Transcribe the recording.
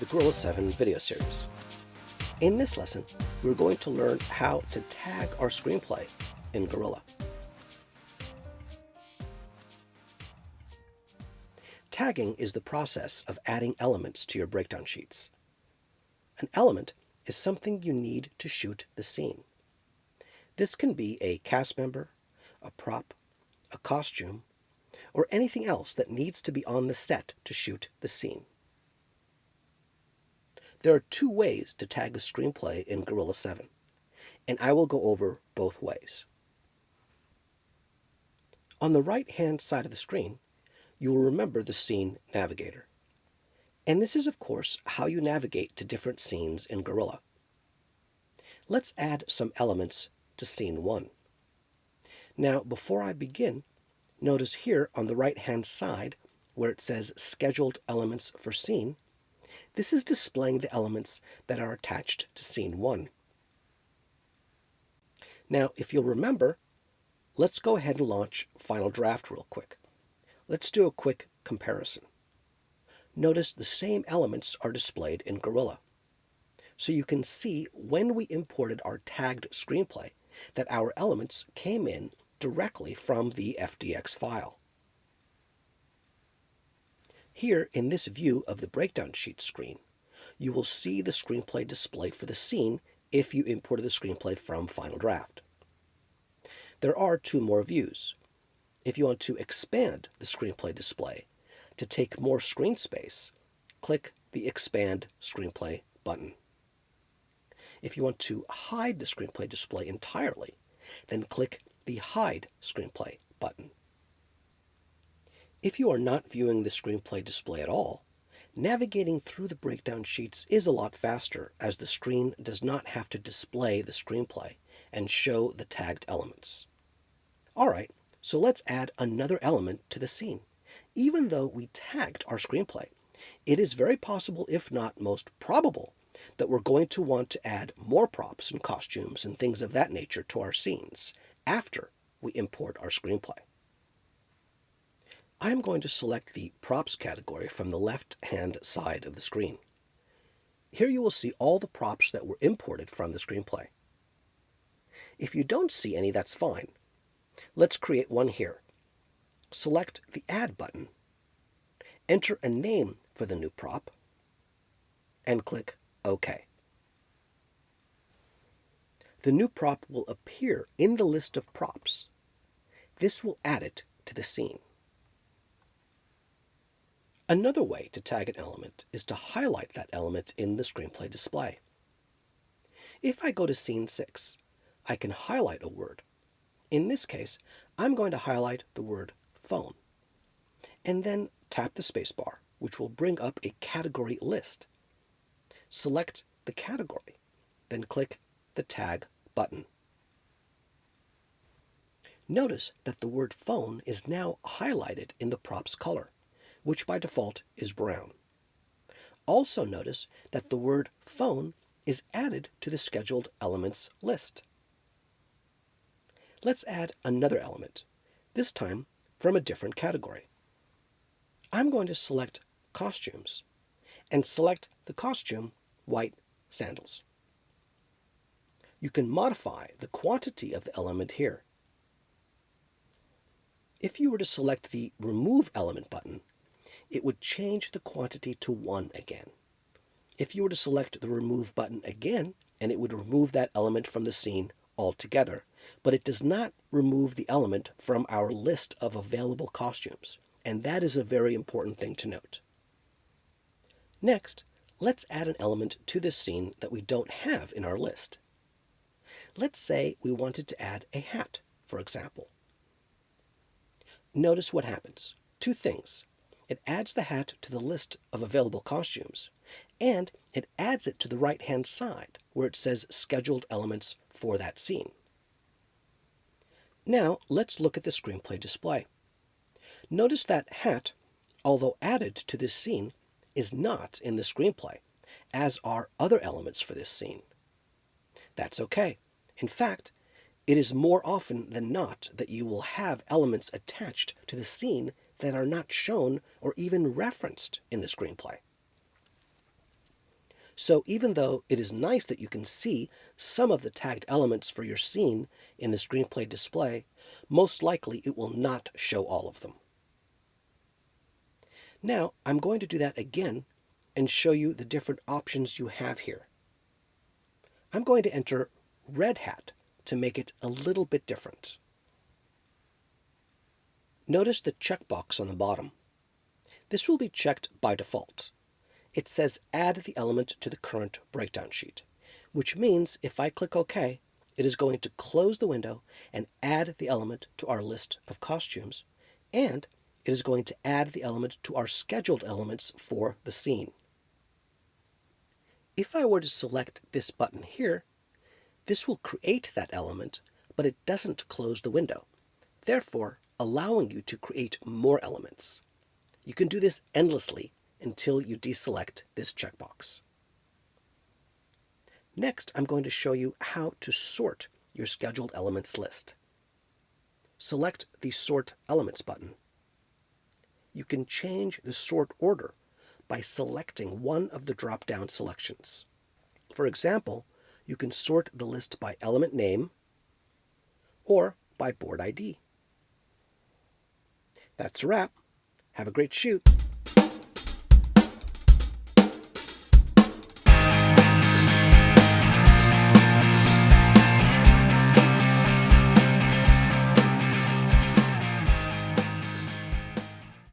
the Gorilla 7 video series. In this lesson, we're going to learn how to tag our screenplay in Gorilla. Tagging is the process of adding elements to your breakdown sheets. An element is something you need to shoot the scene. This can be a cast member, a prop, a costume, or anything else that needs to be on the set to shoot the scene. There are two ways to tag a screenplay in Gorilla 7, and I will go over both ways. On the right-hand side of the screen, you will remember the scene Navigator. And this is, of course, how you navigate to different scenes in Gorilla. Let's add some elements to scene 1. Now, before I begin, notice here on the right-hand side where it says Scheduled Elements for Scene, this is displaying the elements that are attached to scene 1. Now, if you'll remember, let's go ahead and launch Final Draft real quick. Let's do a quick comparison. Notice the same elements are displayed in Gorilla. So you can see when we imported our tagged screenplay that our elements came in directly from the FDX file. Here in this view of the breakdown sheet screen, you will see the screenplay display for the scene if you imported the screenplay from Final Draft. There are two more views. If you want to expand the screenplay display to take more screen space, click the Expand Screenplay button. If you want to hide the screenplay display entirely, then click the Hide Screenplay button. If you are not viewing the screenplay display at all, navigating through the breakdown sheets is a lot faster, as the screen does not have to display the screenplay and show the tagged elements. Alright, so let's add another element to the scene. Even though we tagged our screenplay, it is very possible, if not most probable, that we're going to want to add more props and costumes and things of that nature to our scenes after we import our screenplay. I am going to select the Props category from the left-hand side of the screen. Here you will see all the props that were imported from the screenplay. If you don't see any, that's fine. Let's create one here. Select the Add button, enter a name for the new prop, and click OK. The new prop will appear in the list of props. This will add it to the scene. Another way to tag an element is to highlight that element in the screenplay display. If I go to scene 6, I can highlight a word. In this case, I'm going to highlight the word phone, and then tap the spacebar, which will bring up a category list. Select the category, then click the Tag button. Notice that the word phone is now highlighted in the prop's color, which by default is brown. Also notice that the word phone is added to the scheduled elements list. Let's add another element, this time from a different category. I'm going to select Costumes and select the costume White Sandals. You can modify the quantity of the element here. If you were to select the Remove Element button, it would change the quantity to 1 again. If you were to select the Remove button again, and it would remove that element from the scene altogether, but it does not remove the element from our list of available costumes, and that is a very important thing to note. Next, let's add an element to this scene that we don't have in our list. Let's say we wanted to add a hat, for example. Notice what happens. Two things. It adds the hat to the list of available costumes, and it adds it to the right-hand side where it says Scheduled Elements for that scene. Now, let's look at the screenplay display. Notice that hat, although added to this scene, is not in the screenplay, as are other elements for this scene. That's okay. In fact, it is more often than not that you will have elements attached to the scene that are not shown or even referenced in the screenplay. So even though it is nice that you can see some of the tagged elements for your scene in the Screenplay display, most likely it will not show all of them. Now I'm going to do that again and show you the different options you have here. I'm going to enter Red Hat to make it a little bit different. Notice the checkbox on the bottom. This will be checked by default. It says add the element to the current breakdown sheet, which means if I click OK, it is going to close the window and add the element to our list of costumes, and it is going to add the element to our scheduled elements for the scene. If I were to select this button here, this will create that element, but it doesn't close the window, therefore allowing you to create more elements. You can do this endlessly until you deselect this checkbox. Next, I'm going to show you how to sort your scheduled elements list. Select the Sort Elements button. You can change the sort order by selecting one of the drop-down selections. For example, you can sort the list by element name or by board ID. That's a wrap. Have a great shoot.